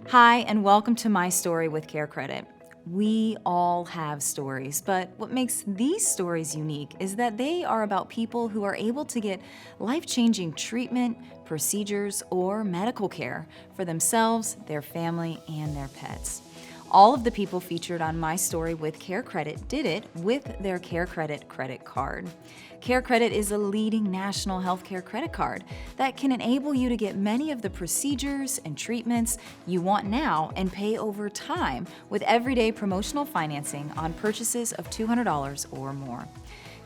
Hi, and welcome to My Story with Care Credit. We all have stories, but what makes these stories unique is that they are about people who are able to get life-changing treatment, procedures, or medical care for themselves, their family, and their pets. All of the people featured on My Story with Care Credit did it with their Care Credit credit card. Care Credit is a leading national healthcare credit card that can enable you to get many of the procedures and treatments you want now and pay over time with everyday promotional financing on purchases of $200 or more.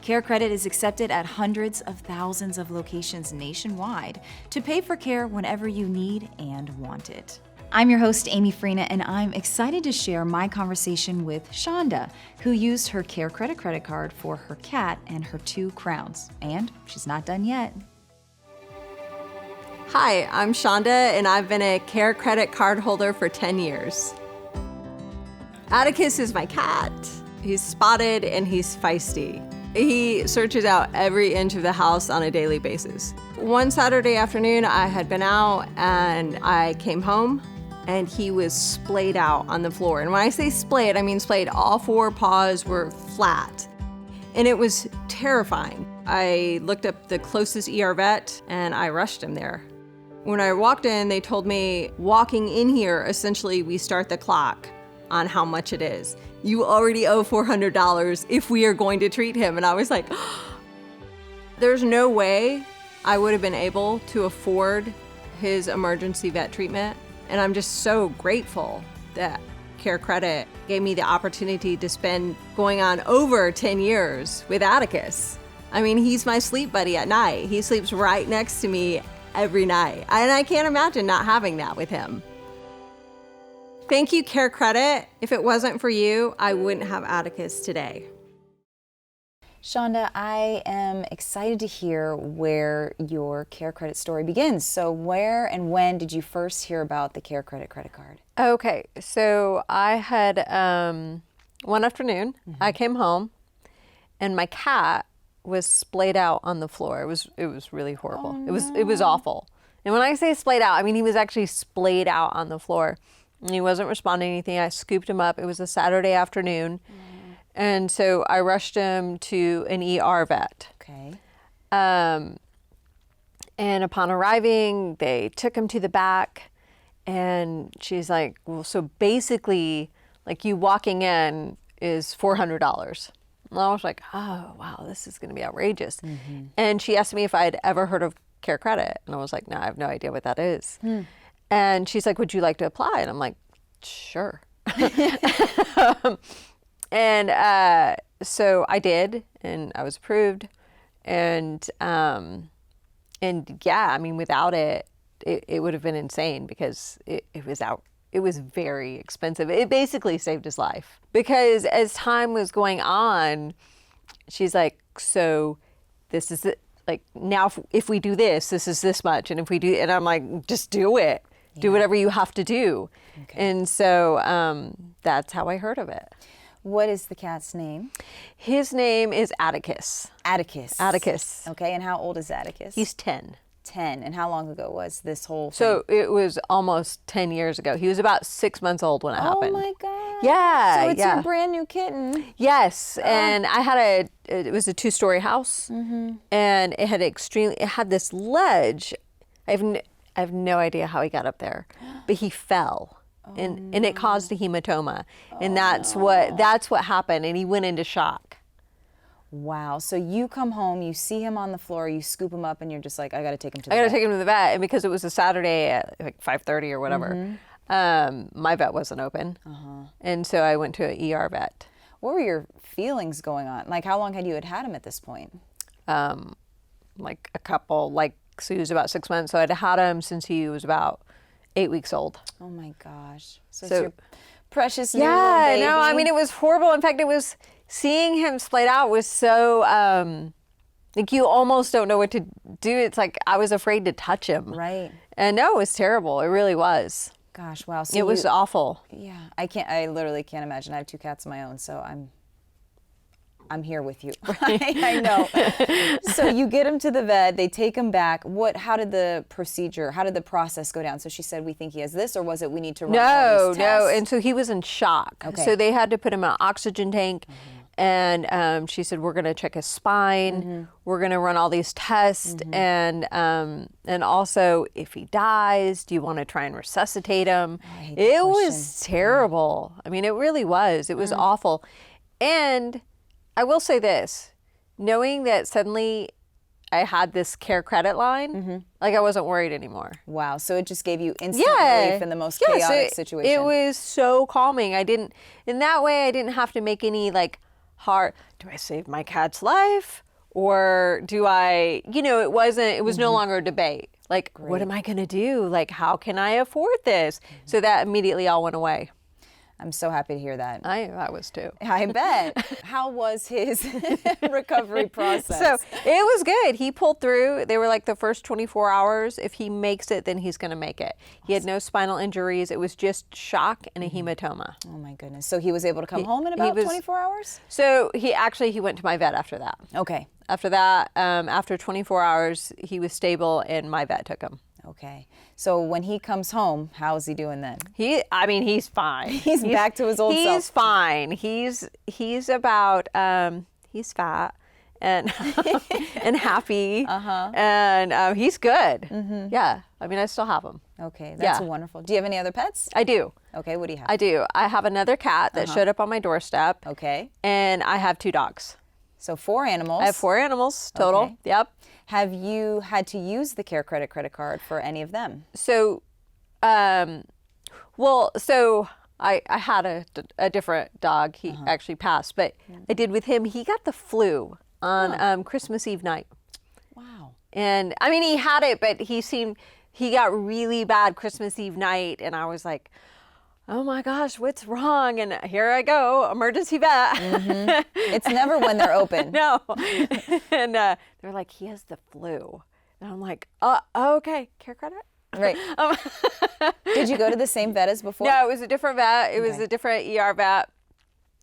Care Credit is accepted at hundreds of thousands of locations nationwide to pay for care whenever you need and want it. I'm your host, Amy Freena, and I'm excited to share my conversation with Shonda, who used her Care Credit credit card for her cat and her 2 crowns. And she's not done yet. Hi, I'm Shonda, and I've been a Care Credit card holder for 10 years. Atticus is my cat. He's spotted and he's feisty. He searches out every inch of the house on a daily basis. One Saturday afternoon, I had been out and I came home and he was splayed out on the floor. And when I say splayed, I mean splayed. All 4 paws were flat. And it was terrifying. I looked up the closest ER vet and I rushed him there. When I walked in, they told me walking in here, essentially we start the clock on how much it is. You already owe $400 if we are going to treat him. And I was like, there's no way I would have been able to afford his emergency vet treatment. And I'm just so grateful that Care Credit gave me the opportunity to spend going on over 10 years with Atticus. I mean, he's my sleep buddy at night. He sleeps right next to me every night. And I can't imagine not having that with him. Thank you, Care Credit. If it wasn't for you, I wouldn't have Atticus today. Shonda, I am excited to hear where your Care Credit story begins. So where and when did you first hear about the Care Credit credit card? Okay, so I had one afternoon, I came home and my cat was splayed out on the floor. It was really horrible. Oh, It was awful. And when I say splayed out, I mean he was actually splayed out on the floor. And he wasn't responding to anything. I scooped him up. It was a Saturday afternoon. And so I rushed him to an ER vet. Okay. And upon arriving, they took him to the back and she's like, well, so basically like you walking in is $400. And I was like, oh, wow, this is going to be outrageous. And she asked me if I had ever heard of Care Credit. And I was like, no, I have no idea what that is. And she's like, would you like to apply? And I'm like, sure. And so I did, and I was approved. And yeah, I mean, without it, it would have been insane because it was very expensive. It basically saved his life because as time was going on, she's like, so this is it. Like now, if we do this, this is this much. And if we do, and I'm like, just do it. Yeah. Do whatever you have to do. Okay. And so that's how I heard of it. What is the cat's name? His name is Atticus. Atticus. Atticus. Okay, and how old is Atticus? He's 10. 10. And how long ago was this whole thing? So it was almost 10 years ago. He was about 6 months old when it happened. Oh my God. Yeah. So it's your brand new kitten. Yes. And I had it was a 2-story house and it had this ledge. I have no idea how he got up there, but he fell. And it caused a hematoma. And that's what happened. And he went into shock. Wow. So you come home, you see him on the floor, you scoop him up, and you're just like, I got to take him to the vet. I got to take him to the vet. And because it was a Saturday at like 5:30 or whatever, my vet wasn't open. And so I went to an ER vet. What were your feelings going on? Like, how long had you had him at this point? Like a couple, so he was about 6 months. So I'd had him since he was about 8 weeks old. Oh my gosh. So it's your precious new yeah, baby. No, I mean, it was horrible. In fact, seeing him splayed out was so, like you almost don't know what to do. It's like, I was afraid to touch him. Right. And no, it was terrible. It really was. Gosh, wow. So it was awful. Yeah, I literally can't imagine. I have 2 cats of my own, so I'm I'm here with you. I know. So you get him to the vet, they take him back. How did the process go down? So she said, we think he has this, or was it we need to run all these tests? No. And so he was in shock. Okay. So they had to put him in an oxygen tank. And she said, we're going to check his spine. We're going to run all these tests. And also, if he dies, do you want to try and resuscitate him? It was terrible. I mean, it really was. It was awful. And I will say this, knowing that suddenly I had this care credit line, like I wasn't worried anymore. Wow. So it just gave you instant relief in the most chaotic situation. It was so calming. In that way, I didn't have to make any like hard, do I save my cat's life? Or do I, it was no longer a debate. Like, what am I going to do? Like, how can I afford this? So that immediately all went away. I'm so happy to hear that. I was too. I bet. How was his recovery process? So it was good. He pulled through. They were like the first 24 hours. If he makes it, then he's going to make it. He had no spinal injuries. It was just shock and a hematoma. Oh my goodness. So he was able to come home in about 24 hours? So he went to my vet after that. Okay. After that, after 24 hours, he was stable and my vet took him. Okay. So when he comes home, how is he doing then? He's fine. He's back to his old self. He's fine. He's about, he's fat and and happy. And he's good. Yeah. I still have him. Okay. That's wonderful. Do you have any other pets? I do. Okay. What do you have? I do. I have another cat that showed up on my doorstep. Okay. And I have 2 dogs. So 4 animals. I have 4 animals total. Okay. Yep. Have you had to use the Care Credit credit card for any of them? So, I had a different dog. He actually passed, but I did with him. He got the flu on Christmas Eve night. Wow. And he had it, but he got really bad Christmas Eve night. And I was like, oh my gosh, what's wrong? And here I go, emergency vet. It's never when they're open. No. And they're like, he has the flu. And I'm like, okay, Care Credit? Right. Did you go to the same vet as before? No, it was a different vet. It was a different ER vet.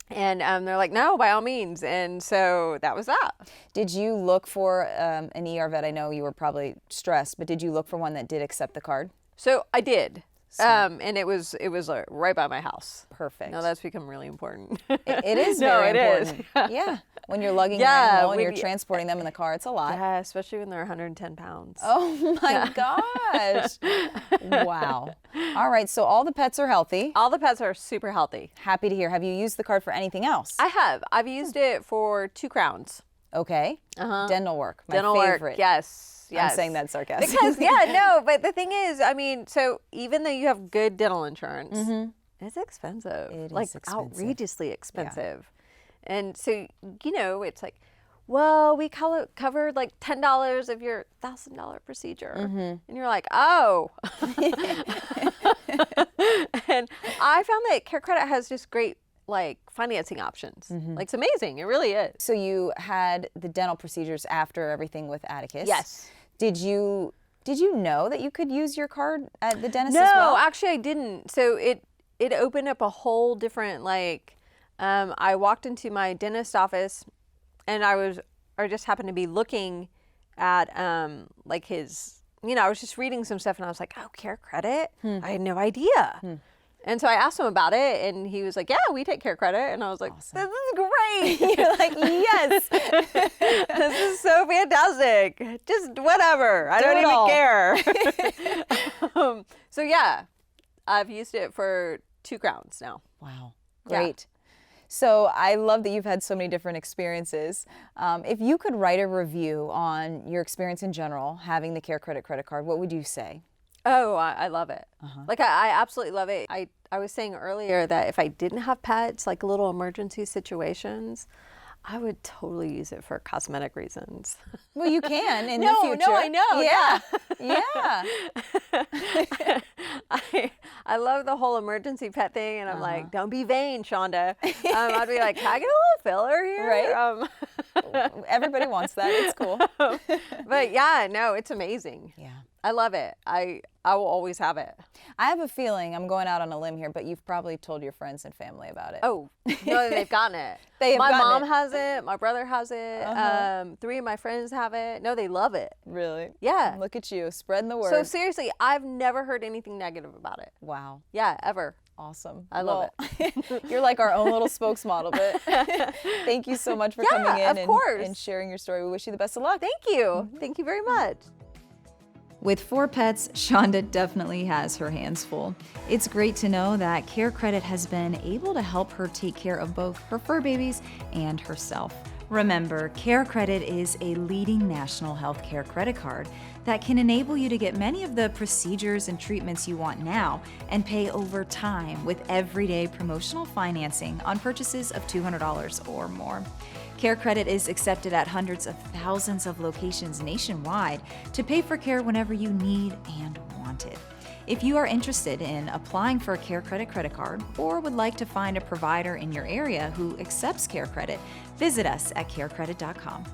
And they're like, no, by all means. And so that was that. Did you look for an ER vet? I know you were probably stressed, but did you look for one that did accept the card? So I did. And it was right by my house. Perfect. No, that's become really important. It is very important. Yeah. When you're lugging an animal and you're transporting them in the car, it's a lot. Yeah, especially when they're 110 pounds. Oh my gosh. Wow. All right. So all the pets are healthy. All the pets are super healthy. Happy to hear. Have you used the card for anything else? I have. I've used it for 2 crowns. Okay. Dental work. My Dental favorite. work. Yes. I'm saying that sarcastically. Because, but the thing is, so even though you have good dental insurance, it's expensive. It is expensive. Outrageously expensive. And so, it's like, well, we covered like $10 of your $1,000 procedure. And you're like, oh. And I found that Care Credit has just great financing options. Like, it's amazing. It really is. So you had the dental procedures after everything with Atticus. Yes. Did you know that you could use your card at the dentist as well? No, actually I didn't. So it opened up a whole different I walked into my dentist office and I just happened to be looking at his, I was just reading some stuff and I was like, oh, Care Credit? I had no idea. And so I asked him about it, and he was like, yeah, we take Care Credit. And I was like, awesome. This is great. You're like, yes. This is so fantastic. Just whatever. I don't even care. So, yeah, I've used it for 2 crowns now. Wow. Great. Yeah. So I love that you've had so many different experiences. If you could write a review on your experience in general, having the Care Credit credit card, what would you say? Oh, I love it. I absolutely love it. I was saying earlier that if I didn't have pets, like little emergency situations, I would totally use it for cosmetic reasons. Well, you can in the future. No, I know. Yeah. I love the whole emergency pet thing, and I'm like, don't be vain, Shonda. I'd be like, can I get a little filler here? Right. Everybody wants that. It's cool. But yeah, no, it's amazing. Yeah. I love it. I will always have it. I have a feeling, I'm going out on a limb here, but you've probably told your friends and family about it. Oh, no, they've gotten it. They have my gotten mom it. has it. My brother has it. 3 of my friends have it. No, they love it. Really? Yeah. Look at you, spreading the word. So seriously, I've never heard anything negative about it. Wow. Yeah, ever. Awesome. I love it. You're like our own little spokesmodel, but thank you so much for coming in of course. and sharing your story. We wish you the best of luck. Thank you. Thank you very much. With 4 pets, Shonda definitely has her hands full. It's great to know that Care Credit has been able to help her take care of both her fur babies and herself. Remember, Care Credit is a leading national healthcare credit card that can enable you to get many of the procedures and treatments you want now and pay over time with everyday promotional financing on purchases of $200 or more. Care Credit is accepted at hundreds of thousands of locations nationwide to pay for care whenever you need and want it. If you are interested in applying for a Care Credit credit card or would like to find a provider in your area who accepts Care Credit, visit us at carecredit.com.